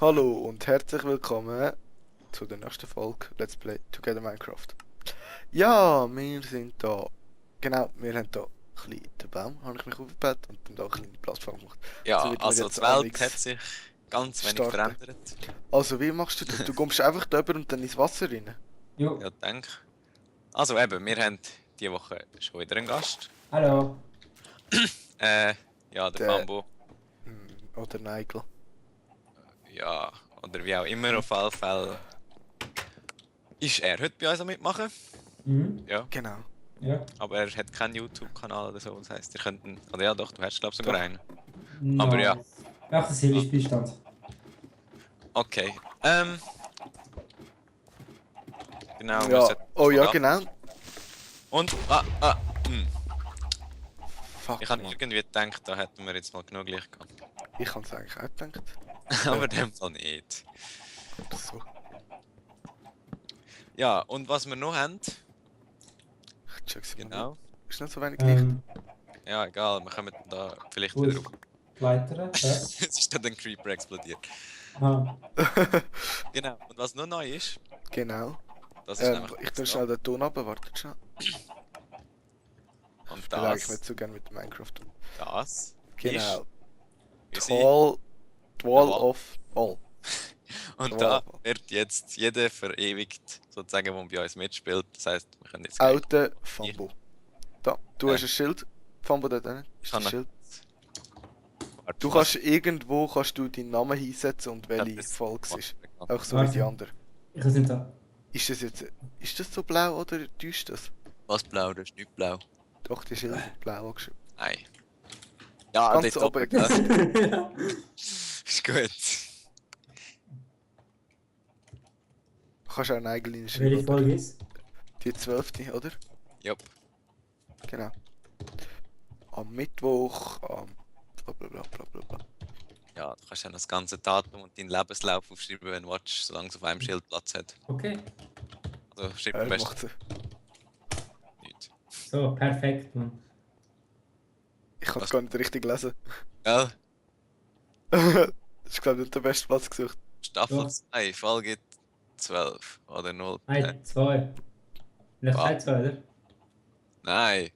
Hallo und herzlich willkommen zu der nächsten Folge Let's Play Together Minecraft. Ja, wir sind da. Genau, wir haben da ein bisschen den Baum, habe ich mich aufgebaut und dann da eine kleine Plattform gemacht. Ja, So wird man also jetzt die Welt hat amix sich ganz wenig starten. verändert. Also, wie machst du das? Du kommst einfach da rüber und dann ins Wasser rein? Jo, Ja, denke. Also eben, wir haben diese Woche schon wieder einen Gast. hallo. Äh, ja, der Der, Bambo. oder Nigel. Ja, oder wie auch immer, auf alle Fälle ist er heute bei uns am Mitmachen. Mhm. Ja, Genau. Ja, aber er hat keinen YouTube-Kanal oder so. Das heisst, ihr könnten. Oder ja, doch, du hast, glaube ich, sogar Doch. einen. Aber ja, nice. Ach, das Hilfsbeistand. okay. Genau, wir Ja, sollten oh ja, mal genau. Und, Fuck, ich habe man. irgendwie gedacht, da hätten wir jetzt mal genug Licht gehabt. Ich habe es eigentlich auch gedacht. Aber in dem Fall nicht. Oder so. Ja, und was wir noch haben, Ich check's mal. genau. Ist nicht so wenig Licht. Ja, egal, wir kommen da vielleicht Gut. wieder drauf. Weitere? Ja. Es ist dann ein Creeper explodiert. Aha. Genau, und was noch neu ist, Genau. das ist nämlich Ich tue das schnell den Ton ab, wartet schnell. da. Und Ich spiele eigentlich das, nicht so gerne mit Minecraft. das Genau. ist Tall, Wall Wall. of All. Und Wall. da wird jetzt jeder verewigt, sozusagen, der bei uns mitspielt. Das heisst, wir können jetzt Alte Fambo. Da, du Äh. hast ein Schild. Fambo da drin. Ist Kann das er- Schild. Warte, Du was? kannst irgendwo deinen Namen hinsetzen und welche das- Folge es ist. was- Auch so wie die Warte. anderen. Ich weiß nicht da. Ist das jetzt. Ist das so blau oder täuscht das? Was blau, das ist nicht blau. Doch, die Schild sind blau angeschrieben. Nein. Ja, Ganz dort oben. oben. Ja. Ist gut. Du kannst auch einen eigenen Welche schreiben. Folge ist? Die 12. oder? Jupp. Genau. Am Mittwoch, am bla bla bla bla bla bla. Ja, du kannst ja das ganze Datum und deinen Lebenslauf aufschreiben, wenn du willst, solange es auf einem Schild Platz hat. Okay. Also schreib am Er besten macht sie. nichts. So, perfekt, Mann. Ich kann es Was? gar nicht richtig lesen. Ja, Das ist glaube ich nicht der beste Platz gesucht. Staffel Ja. 2, Folge 12 oder 0. Nein, 2. Vielleicht Ah. 2, oder? Nein,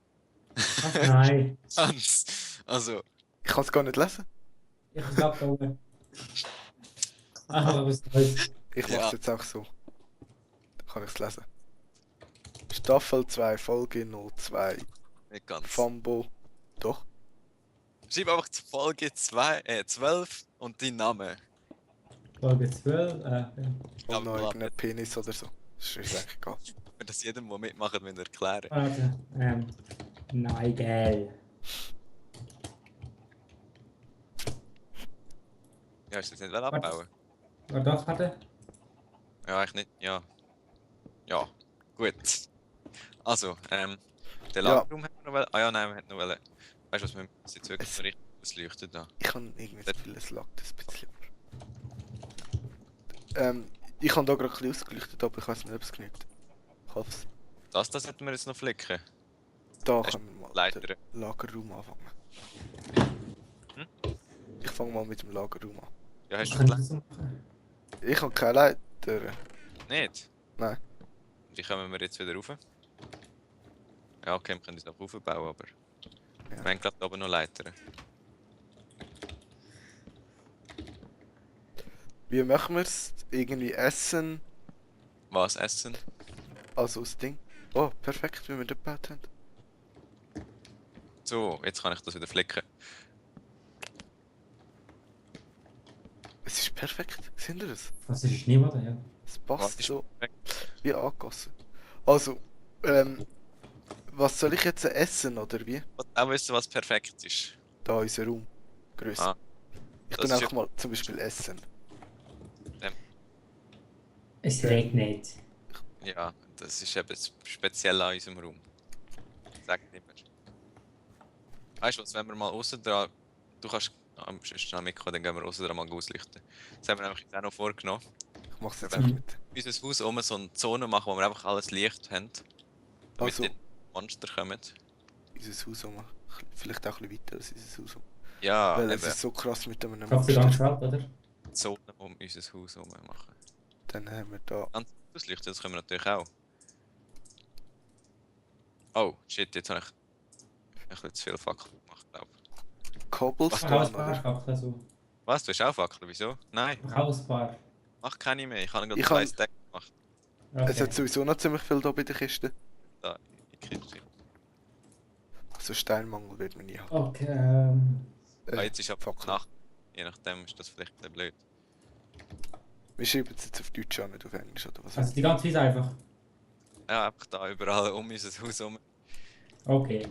Ach nein. Hans. Also, Ich kann es gar nicht lesen. Ich hab's abgehoben. Ah, was Neues. Ich mache Ja. es jetzt auch so. Dann kann ich es lesen. Staffel 2, Folge 02. nicht ganz. Fambo. Doch. Schreib einfach zu Folge 12 und deinen Namen. Folge 12. Ja, Und noch klar. irgendein Penis oder so. Das ist eigentlich egal. Wenn das jedem, der mitmacht, will erklären. Warte. Nigel. Ja, ist das nicht abbauen? War doch, warte. Ja, ich nicht. Ja. Ja, gut. Also, den Lagerraum hätten wir noch wollen. Ah ja, nein, wir hätten noch wollen. Weißt du was, wir müssen jetzt wirklich so richtig ausleuchten da. Ich kann irgendwie das Gefühl, es lagt ein bisschen. Ich habe da gerade ein bisschen ausgeleuchtet, aber ich weiß nicht, ob es genügt. Ich hoffe es. Das hätten wir jetzt noch flicken. Da Hast können wir mal Leiter. den Lagerraum anfangen. Hm? Ich fange mal mit dem Lagerraum an. Ja, hast du Kann ich Leiter? das so machen? Ich habe keine Leiter. Nicht? Nein. Wie kommen wir jetzt wieder rauf? Ja, okay, wir können es noch aufbauen, aber... Ja. Wir haben gerade oben noch Leitern. Wie machen wir es? Irgendwie essen? Was essen? Also das Ding. Oh, perfekt, wie wir das gebaut haben. So, jetzt kann ich das wieder flicken. Es ist perfekt. Seht ihr das? Was ist niemand, ja? Es Was passt ist so perfekt? wie angegossen. Also, was soll ich jetzt essen oder wie? Auch wissen, was perfekt ist. Da unser Raum. Größe. Ah, ich das tue ist einfach mal zum Beispiel essen. Es regnet. Ja, das ist eben speziell an unserem Raum. Sag nicht mehr. Weißt du was, wenn wir mal außen dran. Du kannst am schnell mitkommen, dann gehen wir außen dran mal ausleuchten. Das haben wir nämlich jetzt auch noch vorgenommen. Ich mache es jetzt Mhm. auch mit. Unser Haus um so eine Zone machen, wo wir einfach alles Licht haben. Damit Also, die Monster kommen. unser Haus um. Vielleicht auch ein bisschen weiter als unser Haus um. Ja, Weil es eben. ist so krass mit einem Schaffst du ganz Schwert, oder? Zone um unser Haus herum machen. Dann haben wir da Ganz ausleuchten, das können wir natürlich auch. Oh, shit, jetzt habe ich ein bisschen zu viel Fackeln gemacht, glaube ich. Cobblestone, Auch ein paar oder? Fackeln so. Was, du hast auch Fackeln? Wieso? Nein, Auch ein paar. mach keine mehr. Ich habe gerade Ich zwei kann- Stack gemacht. Es hat Okay. sowieso noch ziemlich viel da bei der Kiste. Da, in die Kiste. Also Steinmangel wird man nie haben. Okay, Ah, jetzt ist aber Fackel. Nacht. Je nachdem ist das vielleicht ein bisschen blöd. Wir schreiben es jetzt auf Deutsch an, nicht auf Englisch oder was? also die ganze Wiese einfach. Ja, einfach da überall um unser Haus herum, Okay.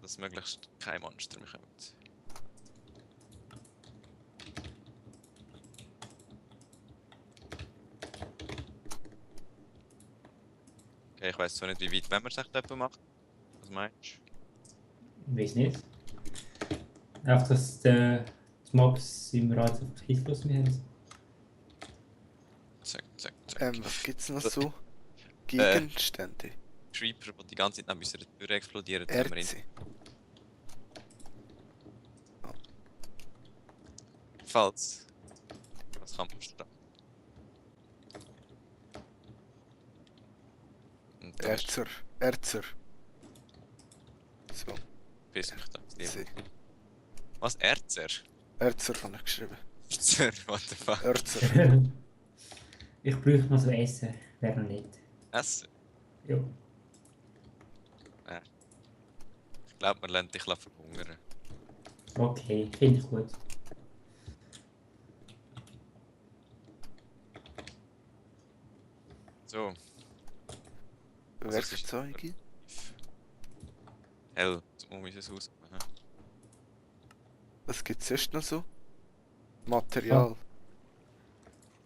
dass möglichst kein Monster mehr kommt. Okay, ich weiß zwar nicht, wie weit wenn man sich dort macht. Was meinst du? Weiß nicht. Einfach, dass die Mobs im Radius auf Hitlos mehr haben. Zack, zack, zack. Was gibt's noch so? Gegenstände. Creeper, die die ganze Zeit neben unserer Tür explodieren, wenn wir in. Erze. Falls. Was kann man da? Und da ist Erzer. So, piss mich da. C. Was? Erzer? Erzer habe ich geschrieben. Erzer? What the fuck? Erzer. Ich bräuchte mal so Essen. Wäre noch nicht. Essen? Jo. Ich glaube, man lernt dich verhungern. Okay, finde ich gut. So, ist- Werkzeuge. hell, um unser Haus. Aha. Was gibt's sonst noch so? Material. Oh.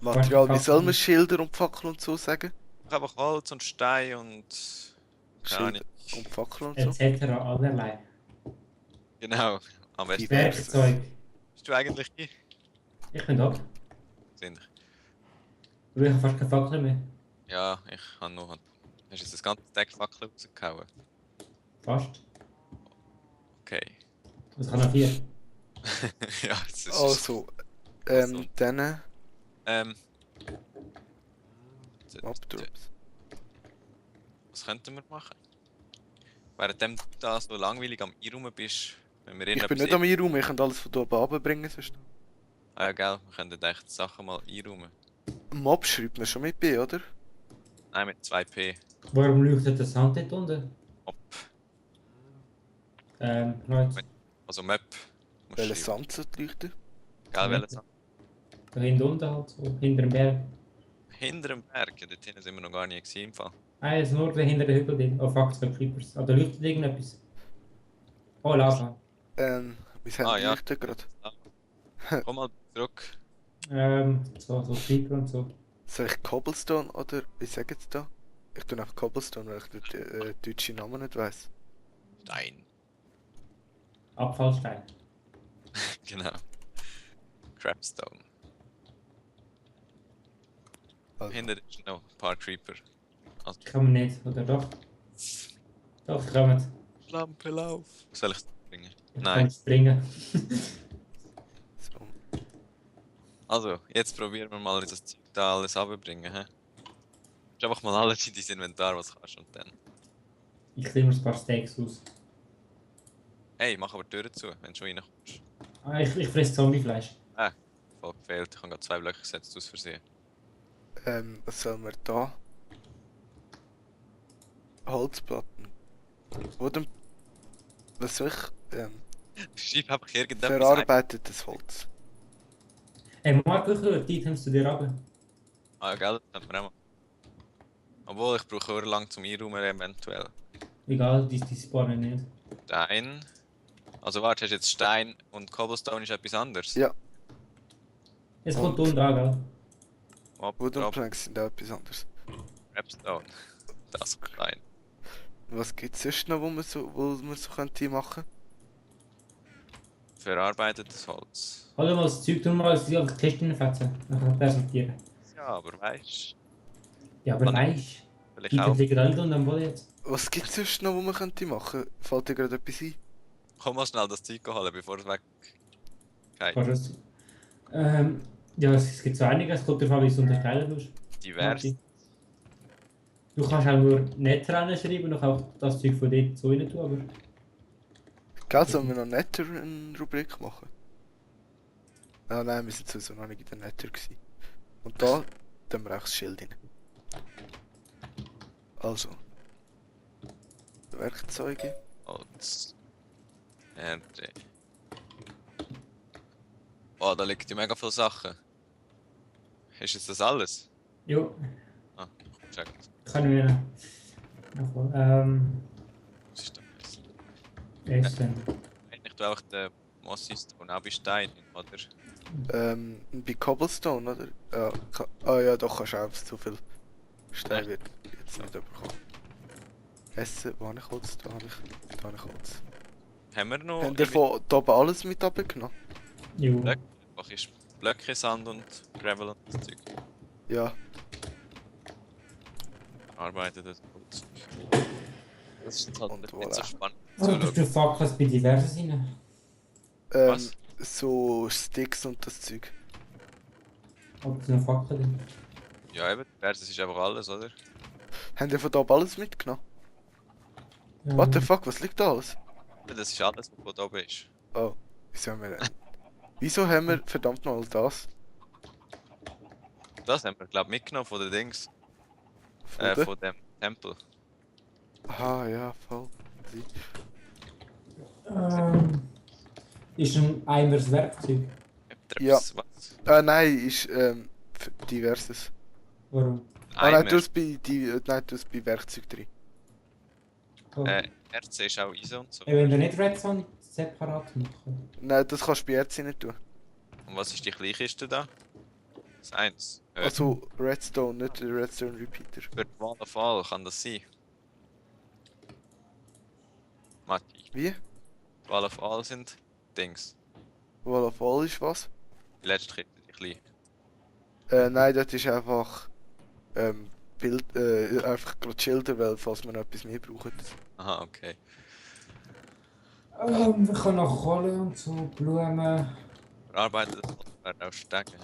Material, wie Fackeln. soll man Schilder und Fackeln und so sagen? Ich habe auch Holz und Stein und. Keine Ahnung. Schilder und Fackeln und so. Etc. allerlei. Genau, am besten. Diverses. Werkzeug. Bist du eigentlich hier? Ich bin da. Sind Aber ich habe fast keine Fackeln mehr. Ja, ich habe noch. Hast du jetzt das ganze Deck Fackeln rausgehauen? Fast. Okay. Also ich habe noch 4. Ja, das ist. Also, Also. dann Ähm. Mobdrops. Was könnten wir machen? Währenddem du da so langweilig am Einräumen bist, wenn wir Ich bin nicht am Einraum, ich kann alles von hier oben runterbringen. Sonst. Ah ja, gell, wir können echt die Sachen mal einräumen. Mob schreibt man schon mit B, oder? Nein, mit 2P. Warum leuchtet der Sand dort unten? Ob. Leute, Also Map. Musst Welcher schreiben. Sand sollte leuchten? Gell, welches? da hinten unten halt, so, hinter dem Berg. Hinter dem Berg, ja, dort hinten sind wir noch gar nie gewesen im Fall. Ah, jetzt nur hinter den Hügel drin. Oh fuck, 2 Creepers. Ah, da leuchtet irgendetwas. Oh, Lava. Mein Handy Ah, ja. leuchtet gerade. Komm mal zurück. So Creeper und so. Soll ich Cobblestone oder wie sagen sie da? Ich tue einfach Cobblestone, weil ich den deutschen Namen nicht weiss. Stein. Abfallstein. Genau. Crapstone. Also, Hinter ist noch ein paar Creeper. Also, Kann man nicht, oder doch? Doch, kommen. Lampe lauf. Soll ich bringen? Ich Nein. kann springen. so. Also, jetzt probieren wir mal das Zeug da alles runterbringen. Hä? Ist einfach mal alles in dein Inventar, was kannst und dann. Ich nehme mir ein paar Steaks aus. Hey, mach aber die Tür zu, wenn du schon reinkommst. Ah, ich fresse Zombiefleisch. Voll gefehlt, ich habe gerade 2 Blöcke gesetzt aus Versehen. Was sollen wir da? Holzplatten. Oder was soll ich? Schreib einfach irgendetwas ein. Verarbeitetes Holz. Hey, Marco, ich höre, die nimmst du dir runter. Ah, gell, das könnte man auch machen. Obwohl, ich brauche auch lang zum Einräumen eventuell. Egal, die spawnen nicht. Stein. Also warte, hast du jetzt Stein und Cobblestone ist etwas anderes? Ja. Es kommt Und- unten an, gell? Wood und Drop, Planks sind auch etwas anderes. Crapstone. Das ist klein. Was gibt es sonst noch, wo man so könnte machen? Verarbeitetes Holz. Hol mal das Zeug, tu mal auf die Kiste reinfetzen. Dann präsentieren. Ja, aber weißt Ja, aber Wann- weisst, vielleicht die auch. liegen alle unten am Boden jetzt. Was gibt es sonst noch, wo man könnte machen? Fällt dir gerade etwas ein? Komm mal schnell das Zeug holen, bevor es weg. Kein Kannst du das? Ja, es gibt so einiges, es kommt darauf an, wie du es unterteilen tust. divers. Martin. Du kannst auch nur nett schreiben und auch das Zeug von dort so rein tun, aber... Gell, sollen wir noch netter eine Rubrik machen? Ah nein, wir sind sowieso noch nicht in der netter gewesen. Und da tun wir auch das Schild rein. Also. Werkzeuge. Holz. Erde. Oh, da liegt ja mega viele Sachen. Ist jetzt das alles? Jo, Ah, check. kann ich mir noch... Was ist das? Essen. Eigentlich du auch den Mossistone auch bei Stein, oder? Bei Cobblestone, oder? Ja, ja, doch kannst du auch so viel Stein wird jetzt nicht bekommen. Essen, wo habe ich Holz? Da habe ich Holz. Haben wir noch Haben wir von da oben alles mit runtergenommen? Jo. Blöcke? Was ist Blöcke, Sand und Gravel und das Zeug? Ja. Arbeitet das Holz. Das ist halt Und nicht voilà. so spannend zu Warum tust du schauen. Fackels bei diversen rein? Was? So Sticks und das Zeug. Ob es noch Fackel drin? Ja eben, das ist einfach alles, oder? Haben wir von da oben alles mitgenommen? Ja. What the fuck, was liegt da alles? Das ist alles, was da oben ist. Oh, wieso haben wir denn? Wieso haben wir verdammt noch all das? Das haben wir, glaube ich, mitgenommen von den Dings. Von der? Von dem Tempel. Ah ja, voll. Ist ein Eimer das Werkzeug? Ja. Was? Nein, ist diverses. Warum? Ah nein, Eimer. du hast bei Werkzeug drin. Oh. Erz ist auch ISO und so. Wenn wir nicht Redstone separat machen. Nein, das kannst du bei Erz nicht tun. Und was ist die Kleinkiste da? Das 1. Also Redstone, nicht der Redstone Repeater. Für die Wall of All kann das sein. Matti, Wie? die Wall of All sind Dings. Wall of All ist was? Die letzte Kiste, die kleine. Nein, das ist einfach einfach gerade Schilder, weil falls wir noch etwas mehr brauchen. Aha, okay. Wir können noch Kohle und so, Blumen. Verarbeitet werden auch Stecken.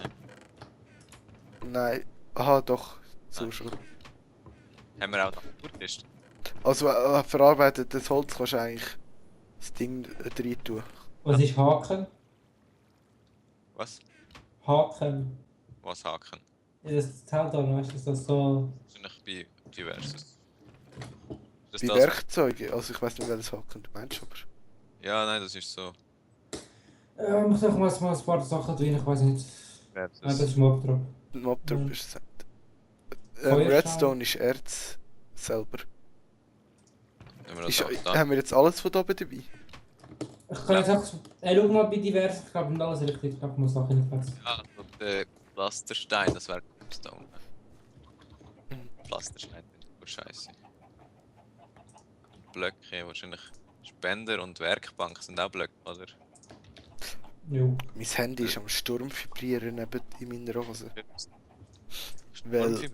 Nein. Aha, doch. So Nein. schon. Haben wir auch noch Naturkiste? Also verarbeitetes Holz kannst du eigentlich das Ding rein tun. Was ist Haken? Was? Haken. Was Haken? Ja, das zählt auch, weißt du, dass das so... Wahrscheinlich bei diverses. Das Bei das? Werkzeugen, also ich weiß nicht, welches Haken du meinst, aber... Ja, nein, das ist so. Ich sag mal ein paar Sachen drin, ich weiß nicht. Nein, das ist Mobdrop. Mobdrop Mhm. ist es nicht. Feuerstein. Redstone ist Erz selber. Wenn wir das Ist, auch da. haben wir jetzt alles von da oben dabei? Ich kann jetzt auch... schau mal bei divers, ich glaube nicht alles richtig, ich glaube, ich muss Sachen nicht fertig. Ja, und der Pflasterstein, das wäre Stone. Mhm. Pflasterstein, oh Scheiße. Blöcke, wahrscheinlich Spender und Werkbank sind auch Blöcke, oder? Jo. Mein Handy ist am Sturm vibrieren neben in meiner Hose. Weil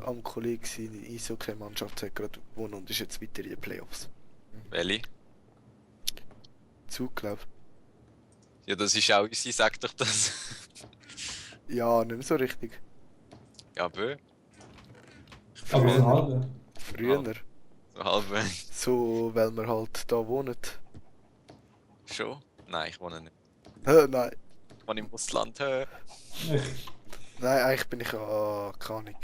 am Kollegen seine Eishockey-Mannschaft hat gerade gewonnen und ist jetzt weiter in den Playoffs. Welche? Zug, glaub. Ja, das ist auch unsere, sag doch das. Ja, nicht mehr so richtig. Ja, bö. Aber Früher. so halbe. Früher. So halb So, weil wir halt da wohnen. schon? Nein, ich wohne nicht. Nein. Ich wohne im Ausland. Hä? Nein, eigentlich bin ich keine Ahnung.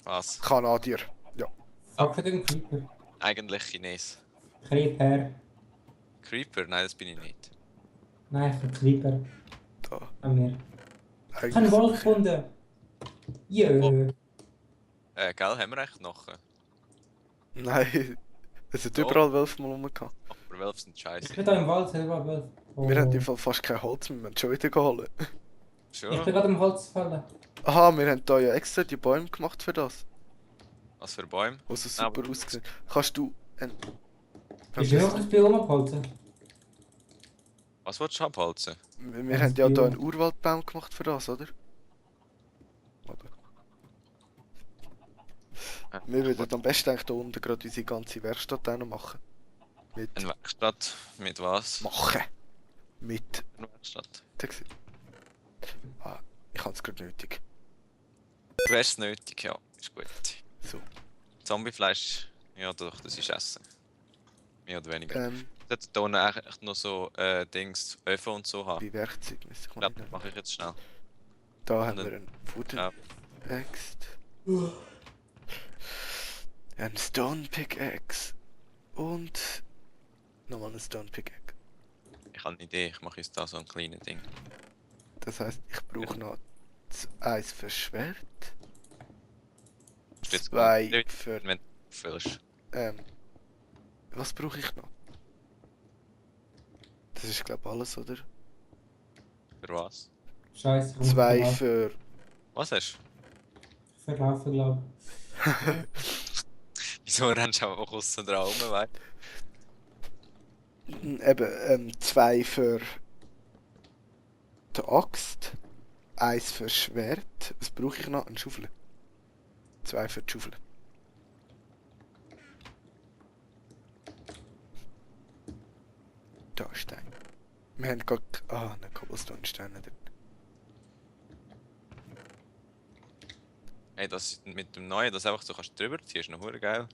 Was? Kanadier. Ja. Fuck für den Creeper. Eigentlich Chines. Creeper. Creeper? Nein, das bin ich nicht. Nein, ich bin Creeper. Da. An mir. Ich Eigentlich habe einen Wolf bin ich- gefunden. Jö. Oh. Gell, haben wir echt noch? Nein. Es hat So. überall Wölfe mal rumgehabt. Aber Wölfe sind Ich scheiße. bin da im Wald, selber Wölfe. Oh. Wir haben im Fall fast kein Holz mehr, wir haben schon wieder geholt. Ich bin Schon? gerade im Holz gefallen. Aha, wir haben da ja extra die Bäume gemacht für das. Was für Bäume? Was so Aber- super aussehen. Kannst du... Ist ja noch ein Spiel rumgehalten? Was willst du abholzen? Wir haben ja da einen Urwaldbaum gemacht für das, oder? Oder? Wir würden am besten eigentlich da unten gerade unsere ganze Werkstatt auch noch machen. Mit Eine Werkstatt mit was? machen. Mit. Eine Werkstatt. Ah, ich habe es gerade nötig. Du hast es nötig, ja. Ist gut. So. Zombiefleisch, ja doch, das ist Essen. Mehr oder weniger. Ähm, Ich sollte hier unten echt noch so Dings, Öfen und so haben. bei Werkzeug müsste ich Ich mal glaube, das rein. mache ich jetzt schnell. Da haben Und wir einen Wooden ja. Axe. Ein Stone Pickaxe. Und nochmal ein Stone Pickaxe. Ich habe eine Idee, ich mache jetzt da so ein kleines Ding. Das heisst, ich brauche noch eins für Schwert. Ist jetzt Zwei gut. für. Wenn du füllst. Was brauche ich noch? Das ist glaube alles, oder? Für was? Scheiße, ich muss Zwei verlaufen. für. Was hast Verlaufen, glaube du? Wieso rennst du einfach aussen dran rum, weil? Eben, zwei für die Axt. Eins für Schwert. Was brauche ich noch? Ein Schaufel. Zwei für die Schaufel. Da ist Stein. Wir haben gerade. Ah, einen Cobblestone-Stein drin. Ey, das mit dem Neuen, das einfach so kannst du drüber ziehen, ist noch hure geil.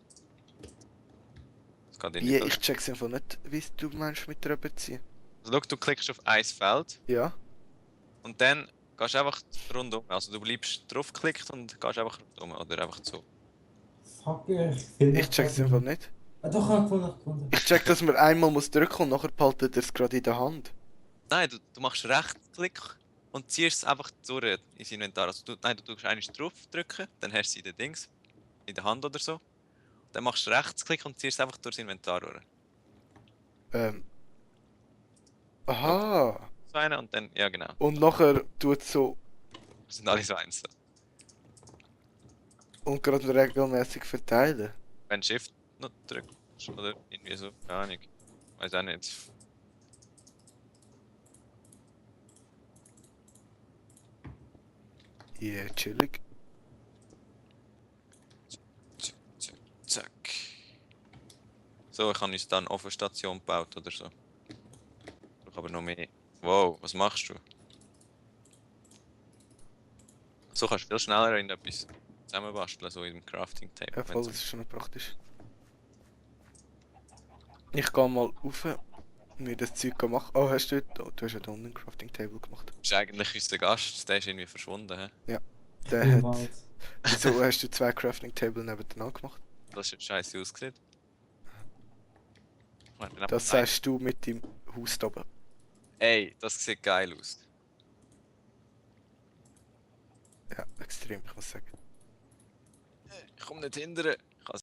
Das geht dir Wie? nicht. Ich check's einfach nicht, wie du meinst mit der beziehen. Also, schau, du klickst auf ein Feld Ja? und dann gehst du einfach rundum. Also du bleibst draufgeklickt und gehst einfach rundum oder einfach so. Fuck, ich finde Ich check's einfach nicht. Ah, doch, ich habe gefunden. Ich check, dass man einmal muss drücken und nachher behaltet er es gerade in der Hand. Nein, du machst Rechtsklick und ziehst es einfach durch ins Inventar. Also nein, du tust einmal draufdrücken, dann hast du es in den Dings, in der Hand oder so. Dann machst du Rechtsklick und ziehst es einfach durchs Inventar durch. Ähm. Aha. So eine und dann, ja genau. Und nachher tut so Das sind alle so eins. und gerade regelmäßig verteilen. Wenn du Shift noch drückst oder irgendwie so, keine Ahnung. Weiß auch nicht. Yeah, chillig. Zack. So, ich habe uns dann auf eine Station gebaut oder so. Ich brauche aber noch mehr. Wow, was machst du? So kannst du viel schneller in etwas zusammenbasteln, so in dem Crafting Table. Ja, voll, das ist schon noch praktisch. Ich gehe mal rauf und mir das Zeug machen. Oh, hast du dort? Oh, du hast ja da unten ein Crafting Table gemacht. Das ist eigentlich unser Gast, der ist irgendwie verschwunden. He? Der hat. Wald. Wieso hast du zwei Crafting Table nebeneinander gemacht? Das hat scheiße ausgesehen. Das sagst du mit dem Haus da oben. Ey, das sieht geil aus. Ja, extrem, ich muss sagen. Ich komme nicht hindern.